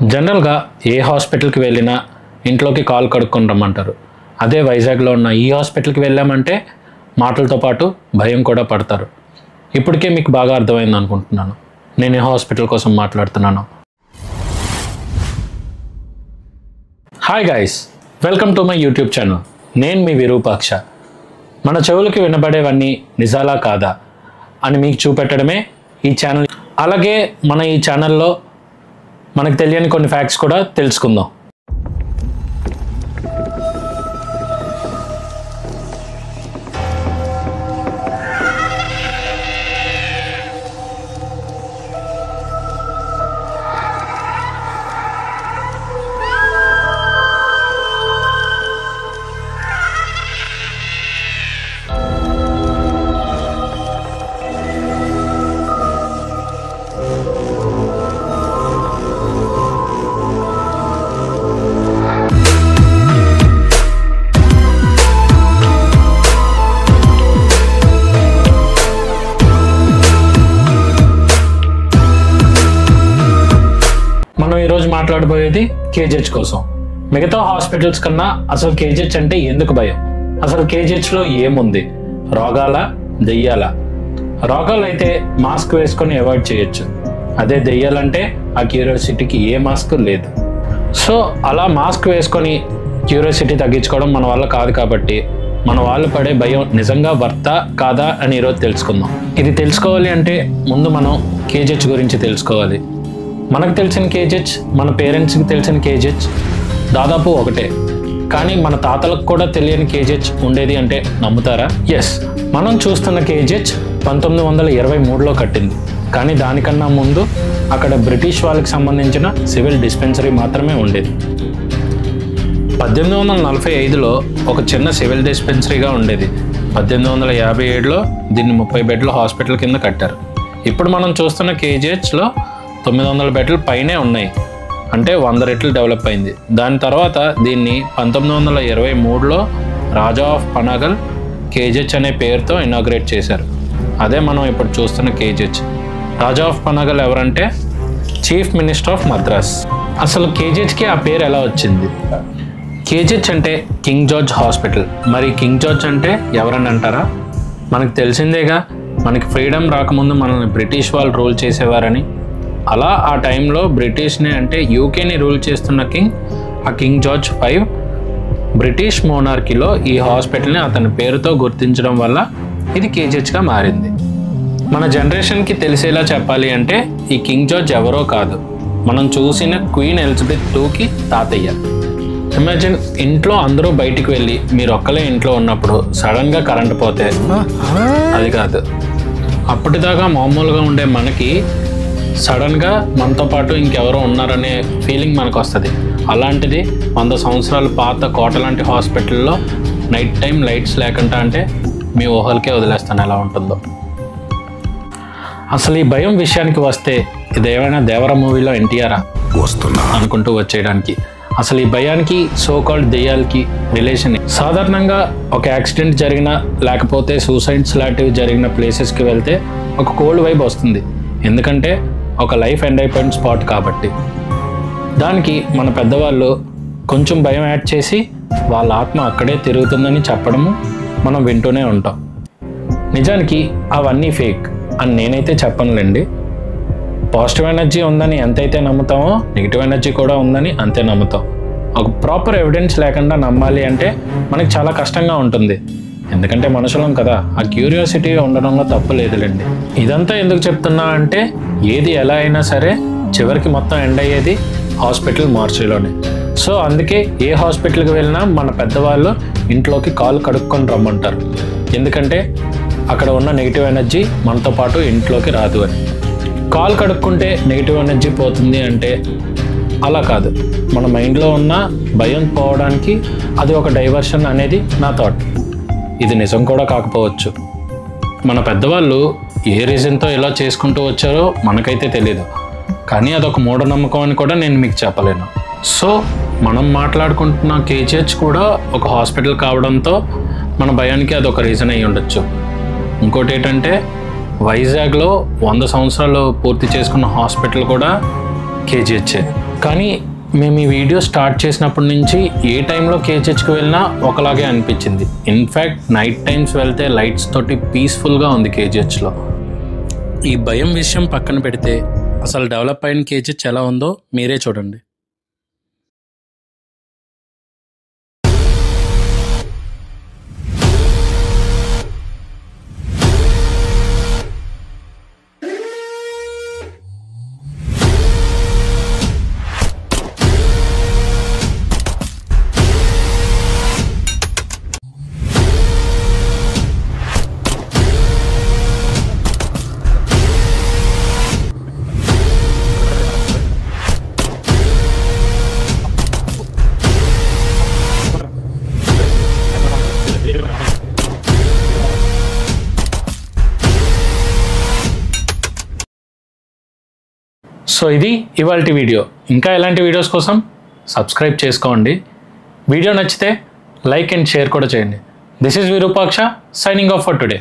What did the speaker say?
జనరల్గా ఏ హాస్పిటల్కి వెళ్ళినా ఇంట్లోకి కాల్ కడుక్కొని రమ్మంటారు. అదే వైజాగ్లో ఉన్న ఈ హాస్పిటల్కి వెళ్ళామంటే మాటలతో పాటు భయం కూడా పడతారు. ఇప్పటికే మీకు బాగా అర్థమైంది అనుకుంటున్నాను నేను ఈ హాస్పిటల్ కోసం మాట్లాడుతున్నాను. Hi guys, welcome to my YouTube channel. నేను మీ విరూపాక్ష. మన చెవులకి వినబడేవన్నీ నిజాలా కాదా అని మీకు చూపెట్టడమే ఈ ఛానల్. అలాగే మన ఈ ఛానల్లో మనకు తెలియని కొన్ని ఫ్యాక్ట్స్ కూడా తెలుసుకుందాం. ఈరోజు మాట్లాడబోయేది కేజీహెచ్ కోసం. మిగతా హాస్పిటల్స్ కన్నా అసలు కేజీహెచ్ అంటే ఎందుకు భయం? అసలు కేజీహెచ్లో ఏముంది? రోగాల, దెయ్యాల? రోగాలు అయితే మాస్క్ వేసుకొని అవాయిడ్ చేయొచ్చు. అదే దెయ్యాలంటే ఆ క్యూరియాసిటీకి ఏ మాస్క్ లేదు. సో అలా మాస్క్ వేసుకొని క్యూరియాసిటీ తగ్గించుకోవడం మన వల్ల కాదు. కాబట్టి మన వాళ్ళు పడే భయం నిజంగా వర్తా కాదా అని ఈరోజు తెలుసుకుందాం. ఇది తెలుసుకోవాలి అంటే ముందు మనం కేజీహెచ్ గురించి తెలుసుకోవాలి. మనకు తెలిసిన కేజీహెచ్, మన పేరెంట్స్కి తెలిసిన కేజీహెచ్ దాదాపు ఒకటే. కానీ మన తాతలకు కూడా తెలియని కేజీహెచ్ ఉండేది అంటే నమ్ముతారా? ఎస్, మనం చూస్తున్న కేజీహెచ్ 1923లో కట్టింది. కానీ దానికన్నా ముందు అక్కడ బ్రిటిష్ వాళ్ళకి సంబంధించిన సివిల్ డిస్పెన్సరీ మాత్రమే ఉండేది. 1845లో ఒక చిన్న సివిల్ డిస్పెన్సరీగా ఉండేది. 1857లో దీన్ని 30 బెడ్ల హాస్పిటల్ కింద కట్టారు. ఇప్పుడు మనం చూస్తున్న కేజీహెచ్లో 900 బెడ్లు పైనే ఉన్నాయి. అంటే 100 రెట్లు డెవలప్ అయింది. దాని తర్వాత దీన్ని 1923లో రాజా ఆఫ్ పనాగల్ కేజీహెచ్ అనే పేరుతో ఇనాగ్రేట్ చేశారు. అదే మనం ఇప్పుడు చూస్తున్న కేజీహెచ్. రాజా ఆఫ్ పనాగల్ ఎవరంటే చీఫ్ మినిస్టర్ ఆఫ్ మద్రాస్. అసలు కేజీహెచ్కి ఆ పేరు ఎలా వచ్చింది? కేజీహెచ్ అంటే కింగ్ జార్జ్ హాస్పిటల్. మరి కింగ్ జార్జ్ అంటే ఎవరని అంటారా? మనకు తెలిసిందేగా, మనకి ఫ్రీడమ్ రాకముందు మనల్ని బ్రిటిష్ వాళ్ళు రూల్ చేసేవారని. అలా ఆ టైంలో బ్రిటిష్ని అంటే యూకేని రూల్ చేస్తున్న కింగ్ జార్జ్ 5 బ్రిటిష్ మోనార్కీలో ఈ హాస్పిటల్ని అతని పేరుతో గుర్తించడం వల్ల ఇది కేజీహెచ్గా మారింది. మన జనరేషన్కి తెలిసేలా చెప్పాలి అంటే ఈ కింగ్ జార్జ్ ఎవరో కాదు, మనం చూసిన క్వీన్ ఎలిజబెత్ IIకి తాతయ్య. ఇమాజిన్, ఇంట్లో అందరూ బయటికి వెళ్ళి మీరు ఒక్కలే ఇంట్లో ఉన్నప్పుడు సడన్గా కరెంట్ పోతే, అది కాదు అప్పటిదాకా మామూలుగా ఉండే మనకి సడన్గా మనతో పాటు ఇంకెవరో ఉన్నారనే ఫీలింగ్ మనకు వస్తుంది. అలాంటిది 100 సంవత్సరాల పాత కోట లాంటి హాస్పిటల్లో నైట్ టైం లైట్స్ లేకుండా అంటే మీ ఊహలకే వదిలేస్తాను ఎలా ఉంటుందో. అసలు ఈ భయం విషయానికి వస్తే ఇదేమైనా దేవర మూవీలో ఎన్టీఆర్ వస్తున్నా అనుకుంటూ వచ్చేయడానికి. అసలు ఈ భయానికి సో కాల్డ్ దెయ్యాలకి రిలేషన్ సాధారణంగా ఒక యాక్సిడెంట్ జరిగినా లేకపోతే సూసైడ్స్ లాంటివి జరిగిన ప్లేసెస్కి వెళ్తే ఒక కోల్డ్ వైబ్ వస్తుంది. ఎందుకంటే ఒక లైఫ్ ఎండ్ అయిపోయిన స్పాట్ కాబట్టి. దానికి మన పెద్దవాళ్ళు కొంచెం భయం యాడ్ చేసి వాళ్ళ ఆత్మ అక్కడే తిరుగుతుందని చెప్పడము మనం వింటూనే ఉంటాం. నిజానికి అవన్నీ ఫేక్ అని నేనైతే చెప్పనులేండి. పాజిటివ్ ఎనర్జీ ఉందని ఎంతైతే నమ్ముతామో నెగిటివ్ ఎనర్జీ కూడా ఉందని అంతే నమ్ముతాం. ఒక ప్రాపర్ ఎవిడెన్స్ లేకుండా నమ్మాలి అంటే మనకి చాలా కష్టంగా ఉంటుంది. ఎందుకంటే మనుషులం కదా, ఆ క్యూరియాసిటీ ఉండడంలో తప్పు లేదులేండి. ఇదంతా ఎందుకు చెప్తున్నా అంటే ఏది ఎలా అయినా సరే చివరికి మొత్తం ఎండ్ అయ్యేది హాస్పిటల్ మార్చిలోనే. సో అందుకే ఏ హాస్పిటల్కి వెళ్ళినా మన పెద్దవాళ్ళు ఇంట్లోకి కాలు కడుక్కొని రమ్మంటారు. ఎందుకంటే అక్కడ ఉన్న నెగిటివ్ ఎనర్జీ మనతో పాటు ఇంట్లోకి రాదు అని. కాలు కడుక్కుంటే నెగిటివ్ ఎనర్జీ పోతుంది అంటే అలా కాదు. మన మైండ్లో ఉన్న భయం పోవడానికి అది ఒక డైవర్షన్ అనేది నా థాట్. ఇది నిజం కూడా కాకపోవచ్చు. మన పెద్దవాళ్ళు ఏ రీజన్తో ఇలా చేసుకుంటూ వచ్చారో మనకైతే తెలియదు. కానీ అదొక మూఢనమ్మకం అని కూడా నేను మీకు చెప్పలేను. సో మనం మాట్లాడుకుంటున్న కేజీహెచ్ కూడా ఒక హాస్పిటల్ కావడంతో మన భయానికి అదొక రీజన్ అయ్యి ఉండొచ్చు. ఇంకోటి ఏంటంటే వైజాగ్లో 100 సంవత్సరాలు పూర్తి చేసుకున్న హాస్పిటల్ కూడా కేజీహెచ్. కానీ మేము ఈ వీడియో స్టార్ట్ చేసినప్పటి నుంచి ఏ టైంలో కేజీహెచ్కి వెళ్ళినా ఒకలాగే అనిపించింది. ఇన్ఫ్యాక్ట్ నైట్ టైమ్స్ వెళ్తే లైట్స్ తోటి పీస్ఫుల్గా ఉంది కేజీహెచ్లో. ఈ భయం విషయం పక్కన పెడితే అసలు డెవలప్ అయిన కేజీహెచ్ ఎలా ఉందో మీరే చూడండి. సో ఇది ఇవాల్టి వీడియో. ఇంకా ఎలాంటి వీడియోస్ కోసం సబ్స్క్రైబ్ చేసుకోండి. వీడియో నచ్చితే లైక్ అండ్ షేర్ కూడా చేయండి. This is Virupaksha signing off for today.